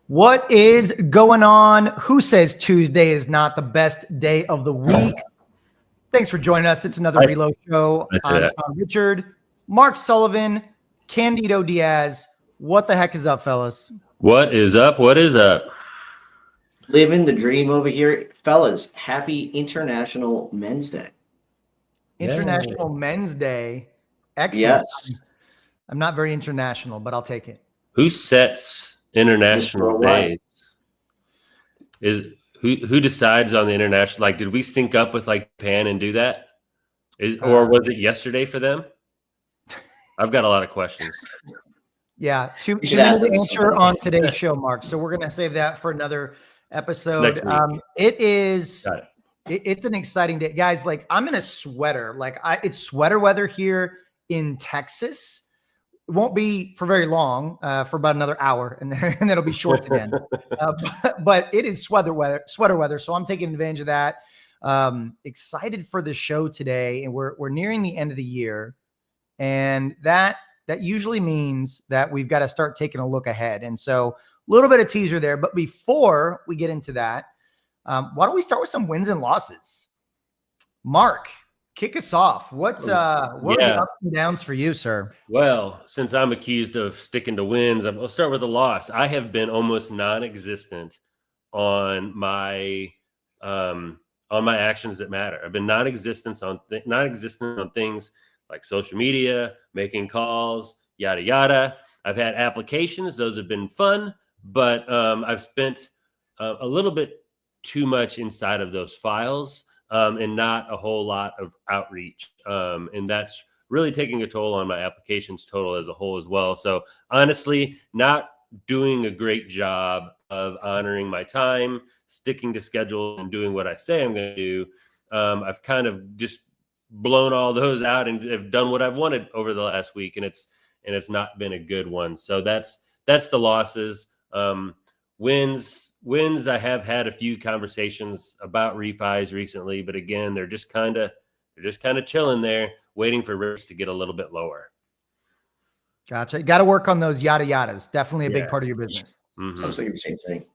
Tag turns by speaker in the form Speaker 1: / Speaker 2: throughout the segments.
Speaker 1: What is going on? Who says Tuesday is not the best day of the week? Thanks for joining us. It's another Reload Show. I'm Sean Richard, Mark Sullivan, Candido Diaz. What the heck is up, fellas?
Speaker 2: What is up? What is up?
Speaker 3: Living the dream over here. Fellas, happy International Men's Day.
Speaker 1: International Men's Day. Excellent.
Speaker 3: Yes.
Speaker 1: I'm not very international, but I'll take it.
Speaker 2: Who sets international days? Who decides on the international? Like, did we sync up with like Japan and do that? Or was it yesterday for them? I've got a lot of questions.
Speaker 1: Yeah, too many to answer on today's show, Mark. So we're gonna save that for another episode. It's an exciting day, guys. Like, I'm in a sweater. Like, it's sweater weather here in Texas. It won't be for very long, for about another hour, and then it'll be shorts again. But it is sweater weather. So I'm taking advantage of that. Excited for the show today, and we're nearing the end of the year, and that usually means that we've got to start taking a look ahead. And so a little bit of teaser there. But before we get into that, why don't we start with some wins and losses? Mark, kick us off. What are the ups and downs for you, sir?
Speaker 2: Well, since I'm accused of sticking to wins, I'll start with a loss. I have been almost non-existent on my actions that matter. I've been non-existent on things like social media, making calls, yada yada. I've had applications; those have been fun, but I've spent a little bit too much inside of those files. And not a whole lot of outreach. And that's really taking a toll on my applications total as a whole as well. So honestly, not doing a great job of honoring my time, sticking to schedule, and doing what I say I'm going to do. I've kind of just blown all those out and have done what I've wanted over the last week, and it's not been a good one. So that's the losses. Wins, I have had a few conversations about refis recently, but again, they're just kind of chilling there, waiting for rates to get a little bit lower.
Speaker 1: Gotcha. You got to work on those yada yadas. Definitely a big part of your business.
Speaker 3: Mm-hmm. I was thinking the same thing.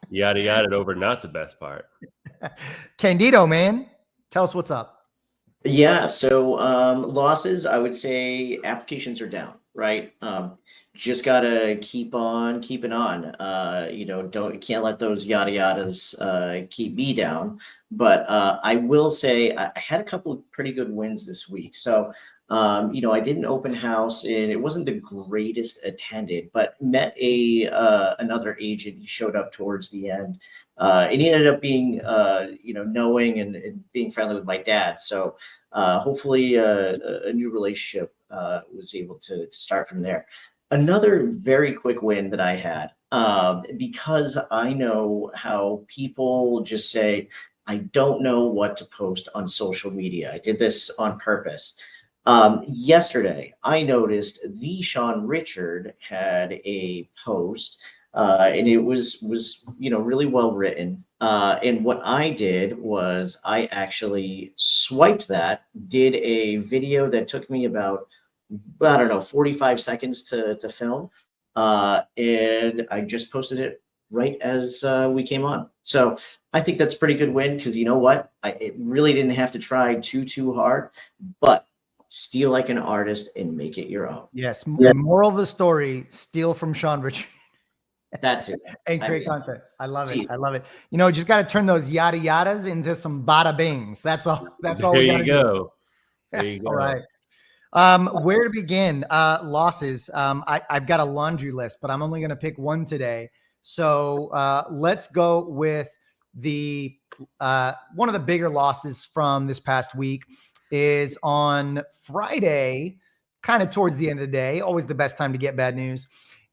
Speaker 2: Yada yada over, not the best part.
Speaker 1: Candido, man, tell us what's up.
Speaker 3: Yeah. So losses, I would say applications are down, right? Just gotta keep on keeping on. Can't let those yada yadas keep me down. But I will say I had a couple of pretty good wins this week. So I did an open house, and it wasn't the greatest attended, but met another agent. He showed up towards the end, and he ended up being knowing and being friendly with my dad. So hopefully a new relationship was able to start from there. Another very quick win that I had, because I know how people just say, I don't know what to post on social media. I did this on purpose. Yesterday, I noticed the Sean Richard had a post, and it was really well written. And what I did was I actually swiped that, did a video that took me about 45 seconds to film. And I just posted it right as we came on. So I think that's a pretty good win, because you know what? It really didn't have to try too hard, but steal like an artist and make it your own.
Speaker 1: Yes. The moral of the story, steal from Sean Richard.
Speaker 3: That's it.
Speaker 1: And create content. I love it. I love it. Just got to turn those yada yadas into some bada bings. That's all. That's all.
Speaker 2: There you go. There you go.
Speaker 1: All right. Where to begin? Losses. I've got a laundry list, but I'm only going to pick one today. So let's go with the one of the bigger losses from this past week is on Friday, kind of towards the end of the day, always the best time to get bad news,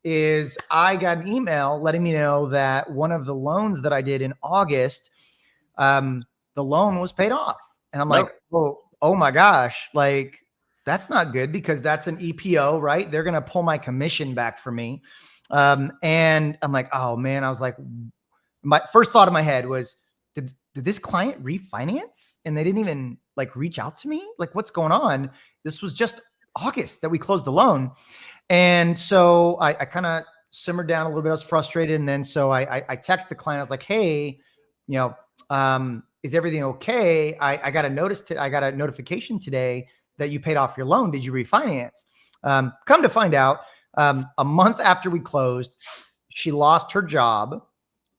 Speaker 1: is I got an email letting me know that one of the loans that I did in August, the loan was paid off. And I'm like, oh my gosh, like, that's not good, because that's an EPO, right? They're going to pull my commission back for me. And I'm like, oh man, I was like, my first thought in my head was, did this client refinance and they didn't even like reach out to me? Like, what's going on? This was just August that we closed the loan. And so I kind of simmered down a little bit. I was frustrated. And then so I text the client. I was like, hey, is everything okay? I got a notification today that you paid off your loan. Did you refinance? Come to find out, a month after we closed, she lost her job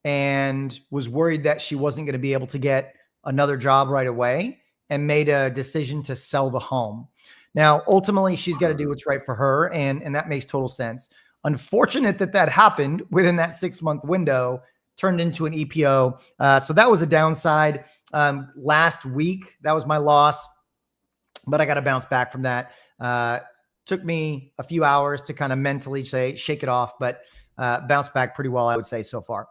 Speaker 1: and was worried that she wasn't going to be able to get another job right away, and made a decision to sell the home. Now, ultimately, she's got to do what's right for her, and that makes total sense. Unfortunate that happened within that 6-month window, turned into an EPO. So that was a downside. Last week, that was my loss, but I got to bounce back from that. Took me a few hours to kind of mentally shake it off, but bounced back pretty well, I would say, so far.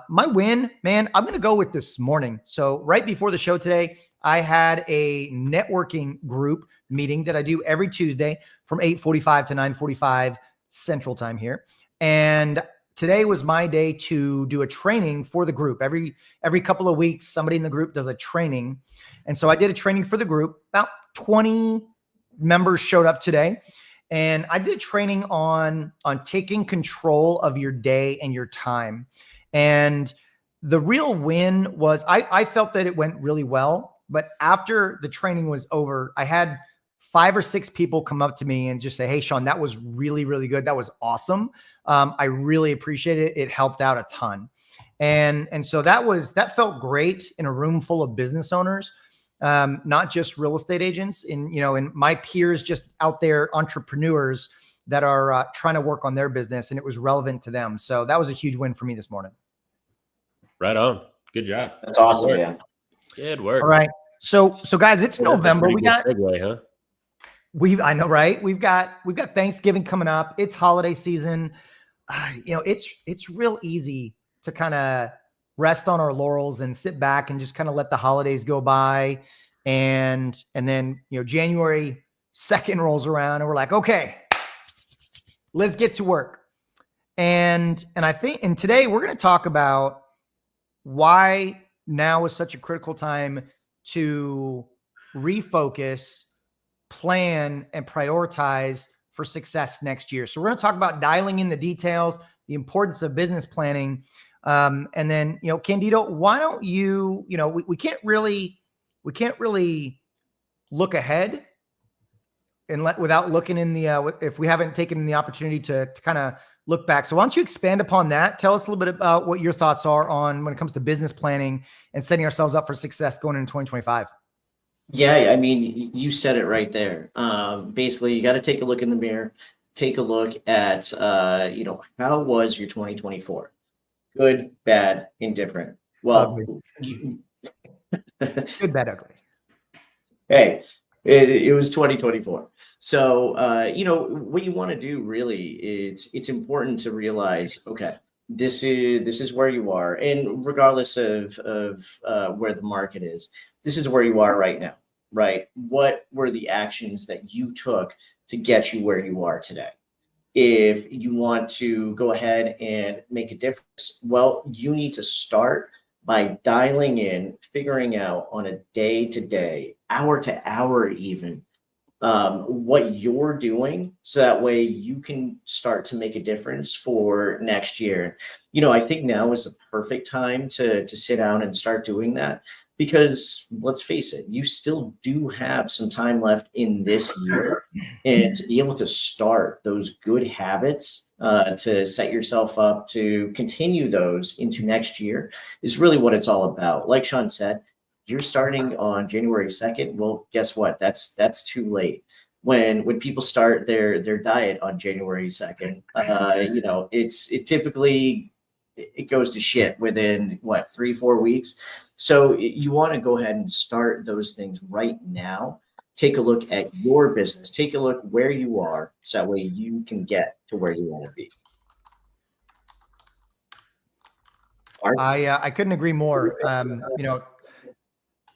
Speaker 1: My win, man, I'm going to go with this morning. So right before the show today, I had a networking group meeting that I do every Tuesday from 8:45 to 9:45 Central Time here. And today was my day to do a training for the group. Every couple of weeks, somebody in the group does a training. And so I did a training for the group. About 20 members showed up today. And I did a training on taking control of your day and your time. And the real win was I felt that it went really well, but after the training was over, I had 5 or 6 people come up to me and just say, hey, Sean, that was really, really good. That was awesome. I really appreciate it. It helped out a ton. And so that felt great in a room full of business owners, not just real estate agents and my peers just out there, entrepreneurs that are trying to work on their business, and it was relevant to them. So that was a huge win for me this morning.
Speaker 2: Right on. Good job.
Speaker 3: That's awesome, man.
Speaker 2: Good work.
Speaker 1: All right. So guys, it's November. We got
Speaker 2: segue, huh?
Speaker 1: I know, right? We've got Thanksgiving coming up. It's holiday season. It's real easy to kind of rest on our laurels and sit back and just kind of let the holidays go by. And then, January 2nd rolls around and we're like, okay, let's get to work. And today we're going to talk about why now is such a critical time to refocus, plan, and prioritize for success next year. So we're going to talk about dialing in the details, the importance of business planning. And then, Candido, why don't you, we can't really look ahead and without looking in the, if we haven't taken the opportunity to kind of look back. So why don't you expand upon that? Tell us a little bit about what your thoughts are on when it comes to business planning and setting ourselves up for success going into 2025.
Speaker 3: Yeah, I mean, you said it right there. Basically, you got to take a look in the mirror, take a look at, how was your 2024? Good, bad, indifferent. Well,
Speaker 1: good, bad, ugly.
Speaker 3: Hey, it was 2024. So, what you want to do really it's important to realize, okay, this is where you are. And regardless of where the market is, this is where you are right now, right? What were the actions that you took to get you where you are today? If you want to go ahead and make a difference, well, you need to start by dialing in, figuring out on a day-to-day, hour-to-hour even, what you're doing, so that way you can start to make a difference for next year. I think now is the perfect time to sit down and start doing that, because let's face it, you still do have some time left in this year, and to be able to start those good habits, to set yourself up to continue those into next year is really what it's all about. Like Sean said, you're starting on January 2nd. Well, guess what? That's too late. When people start their diet on January 2nd, it typically goes to shit within 3-4 weeks. So you want to go ahead and start those things right now. Take a look at your business. Take a look where you are, so that way you can get to where you want to be.
Speaker 1: I couldn't agree more.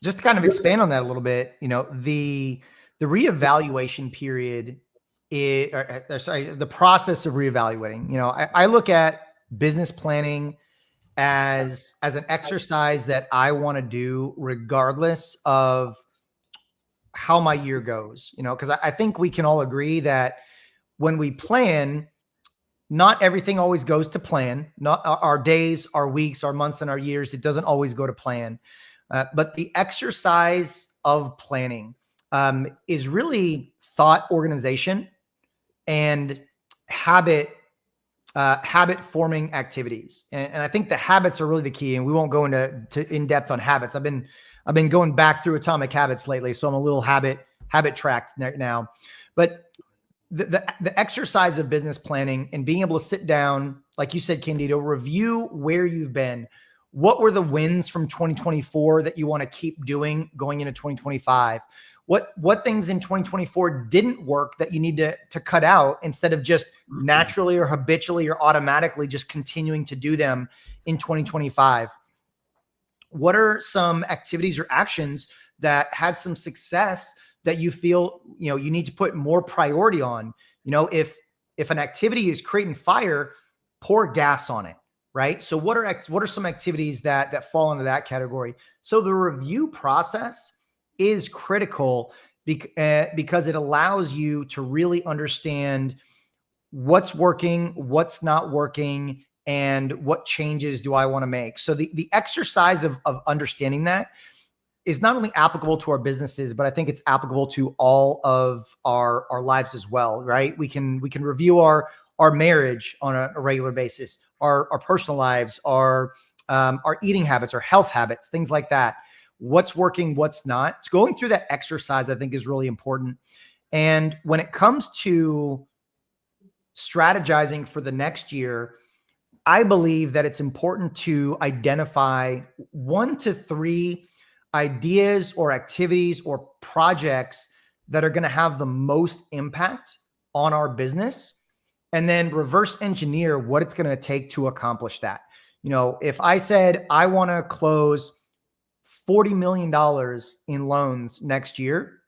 Speaker 1: Just to kind of expand on that a little bit, the reevaluation period the process of reevaluating. I look at business planning as an exercise that I want to do regardless of how my year goes, because I think we can all agree that when we plan, not everything always goes to plan. Not our days, our weeks, our months, and our years. It doesn't always go to plan. But the exercise of planning is really thought organization and habit forming activities. And I think the habits are really the key. And we won't go into in depth on habits. I've been going back through Atomic Habits lately, so I'm a little habit tracked now. But the exercise of business planning and being able to sit down, like you said, Candido, review where you've been. What were the wins from 2024 that you want to keep doing going into 2025? What things in 2024 didn't work that you need to cut out instead of just naturally or habitually or automatically just continuing to do them in 2025? What are some activities or actions that had some success that you feel, you need to put more priority on? If an activity is creating fire, pour gas on it, right? So what are some activities that fall into that category? So the review process is critical because it allows you to really understand what's working, what's not working, and what changes do I want to make. So the exercise of understanding that is not only applicable to our businesses, but I think it's applicable to all of our lives as well, right? We can review our marriage on a regular basis, our personal lives, our eating habits, our health habits, things like that. What's working, what's not. So going through that exercise, I think, is really important. And when it comes to strategizing for the next year, I believe that it's important to identify 1 to 3 ideas or activities or projects that are going to have the most impact on our business, and then reverse engineer what it's going to take to accomplish that. If I said I want to close $40 million in loans next year,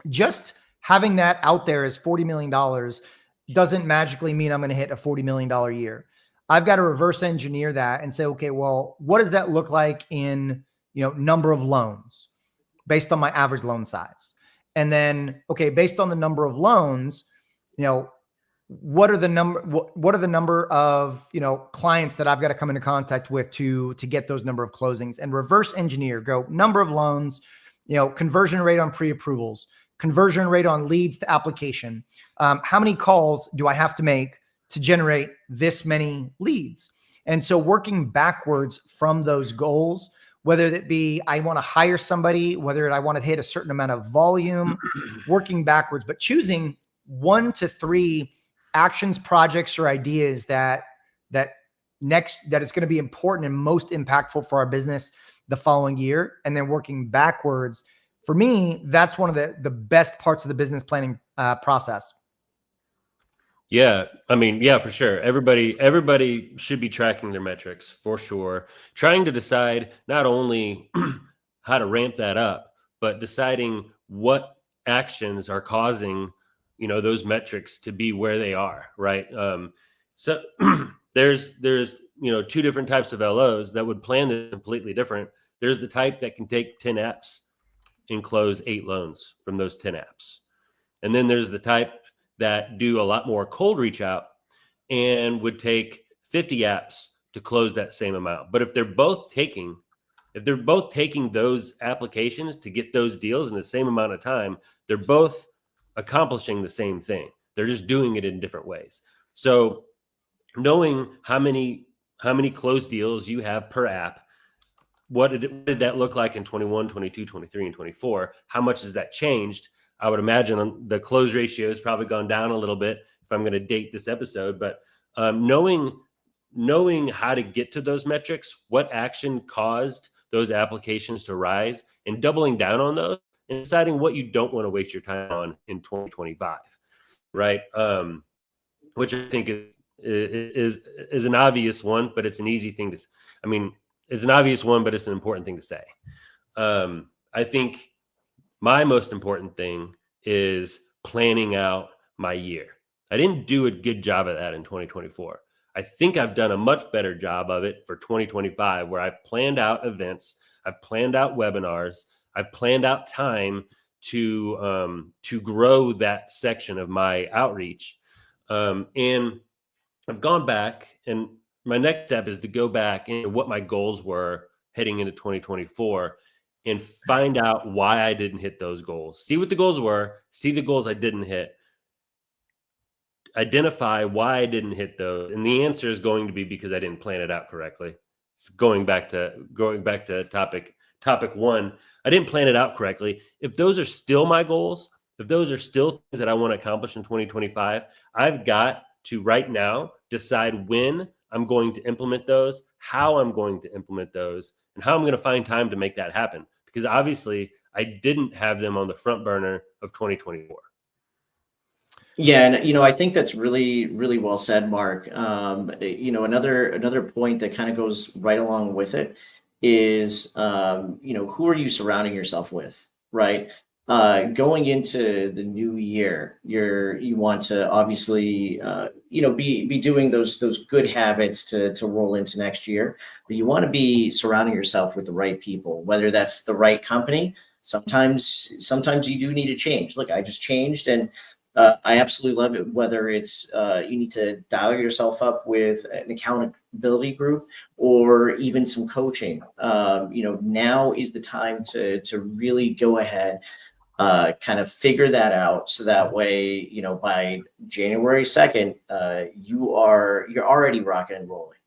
Speaker 1: just having that out there as $40 million doesn't magically mean I'm going to hit a $40 million year. I've got to reverse engineer that and say, okay, well, what does that look like in, number of loans based on my average loan size? And then, okay, based on the number of loans, what are the number of, clients that I've got to come into contact with to get those number of closings, and reverse engineer, go number of loans, conversion rate on pre-approvals, conversion rate on leads to application. How many calls do I have to make to generate this many leads? And so working backwards from those goals, whether it be I want to hire somebody, whether I want to hit a certain amount of volume, working backwards, but choosing 1 to 3 actions, projects, or ideas that is going to be important and most impactful for our business the following year, and then working backwards. For me, that's one of the best parts of the business planning process.
Speaker 2: Yeah, for sure. Everybody should be tracking their metrics for sure. Trying to decide not only how to ramp that up, but deciding what actions are causing, those metrics to be where they are, right? So there's 2 different types of LOs that would plan this completely different. There's the type that can take 10 apps and close 8 loans from those 10 apps. And then there's the type that do a lot more cold reach out and would take 50 apps to close that same amount. But if they're both taking those applications to get those deals in the same amount of time, they're both accomplishing the same thing. They're just doing it in different ways. So knowing how many closed deals you have per app, what did that look like in 21, 22, 23, and 24? How much has that changed? I would imagine the close ratio has probably gone down a little bit if I'm going to date this episode, but knowing how to get to those metrics, what action caused those applications to rise, and doubling down on those, and deciding what you don't want to waste your time on in 2025, right? Which I think is an obvious one, but it's an easy thing to. It's an obvious one, but it's an important thing to say. I think my most important thing is planning out my year. I didn't do a good job of that in 2024. I think I've done a much better job of it for 2025, where I've planned out events, I've planned out webinars, I've planned out time to grow that section of my outreach. And I've gone back, and my next step is to go back into what my goals were heading into 2024 and find out why I didn't hit those goals. See what the goals were, see the goals I didn't hit, identify why I didn't hit those. And the answer is going to be because I didn't plan it out correctly. So going back to topic one, I didn't plan it out correctly. If those are still my goals, if those are still things that I want to accomplish in 2025, I've got to right now decide when I'm going to implement those, how I'm going to implement those, and how I'm going to find time to make that happen. Because obviously I didn't have them on the front burner of 2024.
Speaker 3: Yeah, and I think that's really, really well said, Mark. Another point that kind of goes right along with it is, who are you surrounding yourself with, right? Going into the new year, you want to obviously, be doing those good habits to roll into next year, but you want to be surrounding yourself with the right people, whether that's the right company. Sometimes you do need to change. Look, I just changed, and I absolutely love it. Whether it's you need to dial yourself up with an accountability group or even some coaching. Now is the time to really go ahead, kind of figure that out, so that way, by January 2nd, you're already rocking and rolling.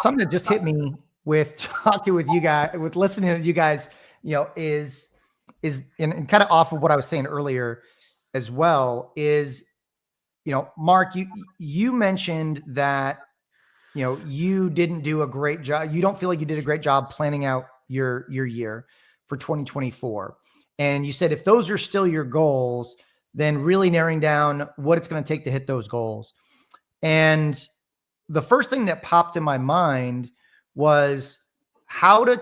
Speaker 1: Something that just hit me with talking with you guys, with listening to you guys, is and kind of off of what I was saying earlier as well, is, Mark, you mentioned that, you didn't do a great job. You don't feel like you did a great job planning out your year for 2024. And you said, if those are still your goals, then really narrowing down what it's going to take to hit those goals. And the first thing that popped in my mind was how to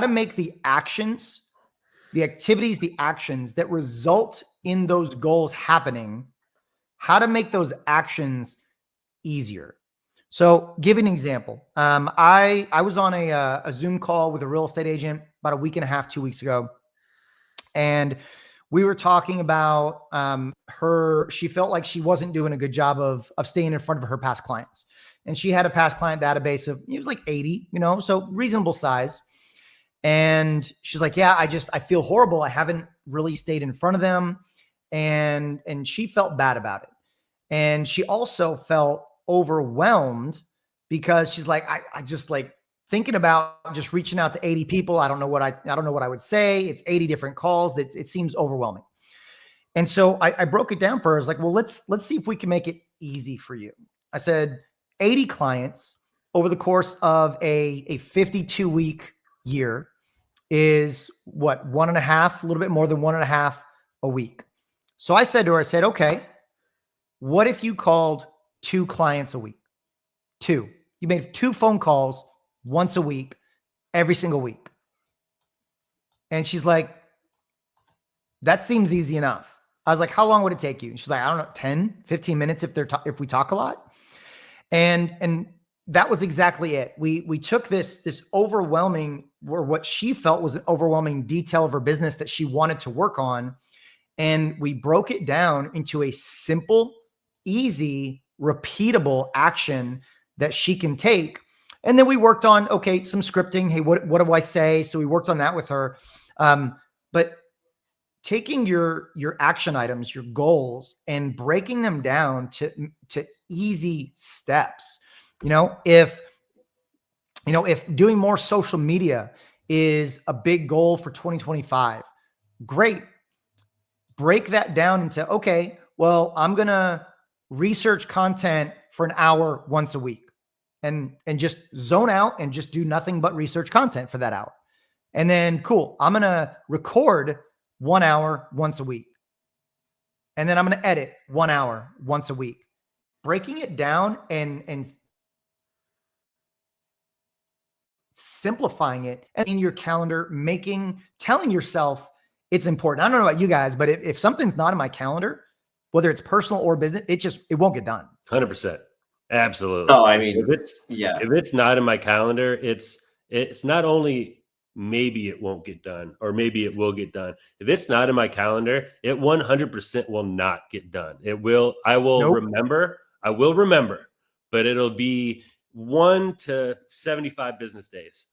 Speaker 1: make the actions, the activities, the actions that result in those goals happening, how to make those actions easier. So give an example. I was on a Zoom call with a real estate agent about a week and a half, 2 weeks ago. And we were talking about she felt like she wasn't doing a good job of staying in front of her past clients. And she had a past client database of, it was like 80, so reasonable size. And she's like, yeah, I feel horrible. I haven't really stayed in front of them. And she felt bad about it. And she also felt overwhelmed because she's like, I just like thinking about just reaching out to 80 people. I don't know what I would say. It's 80 different calls. That it seems overwhelming. And so I broke it down for her. I was like, well, let's see if we can make it easy for you. I said 80 clients over the course of a 52-week year is what, a little bit more than 1.5 a week. So I said to her, okay, what if you called 2 clients a week? 2. You made 2 phone calls once a week, every single week. And she's like, that seems easy enough. I was like, how long would it take you? And she's like, I don't know, 10, 15 minutes if we talk a lot. And that was exactly it. We took this overwhelming, or what she felt was an overwhelming detail of her business that she wanted to work on. And we broke it down into a simple, easy, repeatable action that she can take. And then we worked on, some scripting. Hey, what do I say? So we worked on that with her. But taking your action items, your goals, and breaking them down to easy steps. If doing more social media is a big goal for 2025, great. Break that down into, okay, well, I'm going to research content for an hour once a week and just zone out and just do nothing but research content for that hour. And then cool, I'm going to record 1 hour once a week. And then I'm going to edit 1 hour once a week. Breaking it down and simplifying it in your calendar, telling yourself it's important. I don't know about you guys, but if something's not in my calendar, whether it's personal or business, it won't get done.
Speaker 2: 100%. Absolutely.
Speaker 3: Oh, I mean,
Speaker 2: if it's not in my calendar, it's not only maybe it won't get done, or maybe it will get done. If it's not in my calendar, it 100% will not get done. I will
Speaker 1: Nope.
Speaker 2: remember, but it'll be 1 to 75 business days.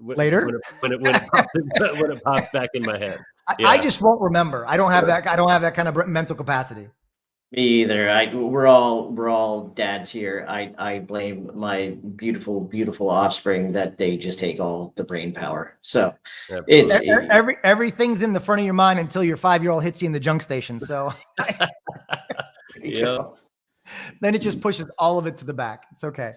Speaker 1: Later?
Speaker 2: When it pops back in my head.
Speaker 1: I just won't remember. I don't have that kind of mental capacity.
Speaker 3: Me either. We're all dads here. I blame my beautiful offspring that they just take all the brain power. So
Speaker 1: everything's in the front of your mind until your 5-year-old hits you in the junk station. So
Speaker 2: yeah.
Speaker 1: Then it just pushes all of it to the back. It's okay.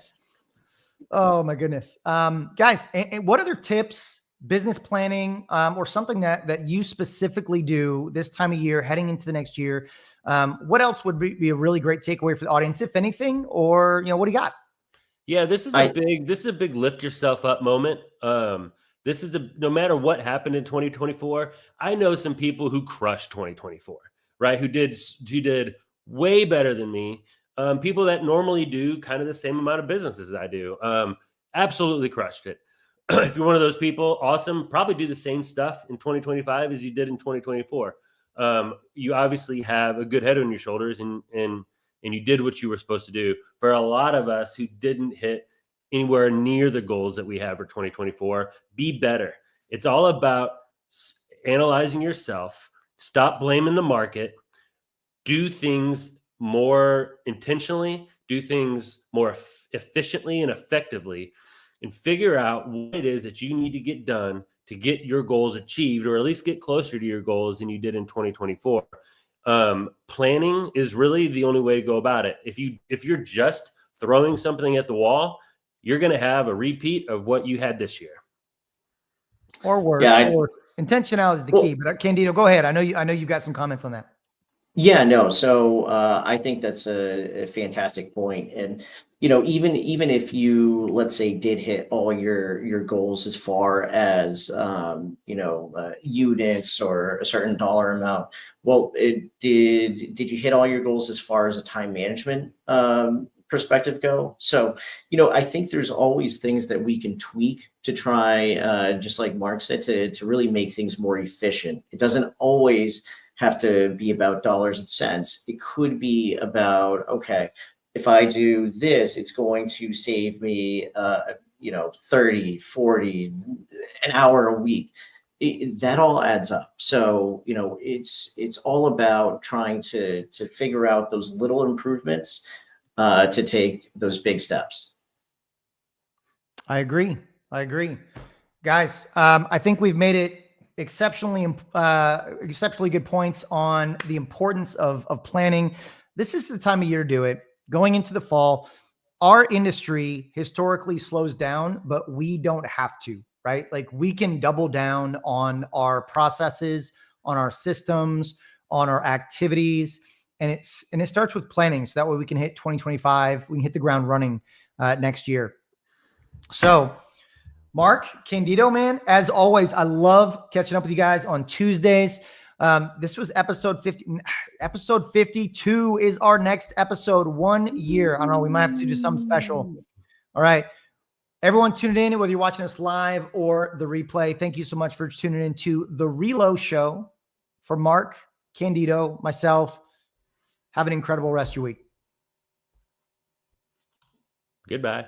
Speaker 1: Oh my goodness. Guys, and what other tips, business planning, or something that you specifically do this time of year heading into the next year? What else would be a really great takeaway for the audience, if anything, or, what do you got?
Speaker 2: Yeah, this is a big lift yourself up moment. No matter what happened in 2024, I know some people who crushed 2024, right? Who did way better than me. People that normally do kind of the same amount of business as I do, absolutely crushed it. If you're one of those people, awesome. Probably do the same stuff in 2025 as you did in 2024. You obviously have a good head on your shoulders, and you did what you were supposed to do. For a lot of us who didn't hit anywhere near the goals that we have for 2024, be better. It's all about analyzing yourself. Stop blaming the market. Do things more intentionally, do things more efficiently and effectively, and figure out what it is that you need to get done to get your goals achieved, or at least get closer to your goals than you did in 2024. Planning is really the only way to go about it. If you're just throwing something at the wall, you're going to have a repeat of what you had this year,
Speaker 1: or worse. Or intentionality is the key. But Candido, go ahead. I know you got some comments on that.
Speaker 3: Yeah, no. So I think that's a fantastic point. And, even if you, let's say, did hit all your goals as far as, units or a certain dollar amount, well, did you hit all your goals as far as a time management perspective go? So, I think there's always things that we can tweak to try, just like Mark said, to really make things more efficient. It doesn't always have to be about dollars and cents. It could be about, okay, if I do this, it's going to save me, 30, 40, an hour a week. That all adds up. So, it's all about trying to figure out those little improvements to take those big steps.
Speaker 1: I agree. Guys, I think we've made it exceptionally good points on the importance of planning. This is the time of year to do it. Going into the fall, our industry historically slows down, but we don't have to, right? Like, we can double down on our processes, on our systems, on our activities. And it starts with planning. So that way we can hit 2025. We can hit the ground running next year. So, Mark, Candido, man, as always, I love catching up with you guys on Tuesdays. This was episode 50. Episode 52 is our next episode. 1 year. I don't know. We might have to do something special. All right. Everyone tuning in, whether you're watching us live or the replay, thank you so much for tuning in to The Reload Show. For Mark, Candido, myself, have an incredible rest of your week.
Speaker 2: Goodbye.